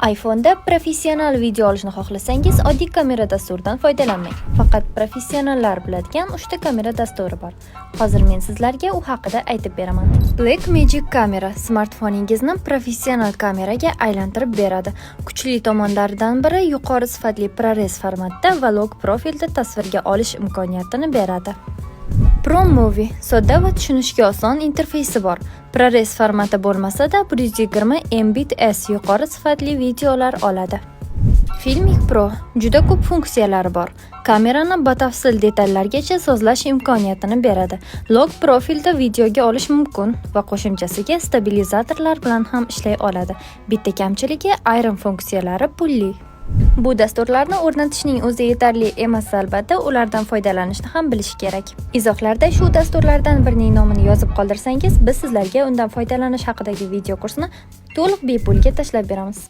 iPhone'da professional video olishni xohlasangiz, oddiy kamera dasturidan foydalanmang. Faqat professionallar biladigan 3 ta kamera dasturi bor. Hozir men sizlarga u haqida aytib beraman. Blackmagic kamera smartfoningizni professional kameraga aylantirib beradi. Kuchli tomonlaridan biri yuqori sifatli ProRes formatda va log profilda tasvirga olish imkoniyatini beradi. ProMovie sodda va tushunishga oson interfeysi bor. ProRes formati bo'lmasa-da 120 Mbps yuqori sifatli videolar oladi. Filmic Pro juda ko'p funksiyalari bor. Kamerani batafsil detallargacha sozlash imkoniyatini beradi. Log profilda videoga olish mumkin va qo'shimchasiga stabilizatorlar bilan ham ishlay oladi. Bitta kamchiligi ayrim funksiyalari pulli. Bu dasturlarni o'rnatishning o'zi yetarli emas, albatta, ulardan foydalanishni ham bilish kerak. Izohlarda shu dasturlardan birining nomini yozib qoldirsangiz, biz sizlarga undan foydalanish haqidagi video kursini to'liq bepulga tashlab beramiz.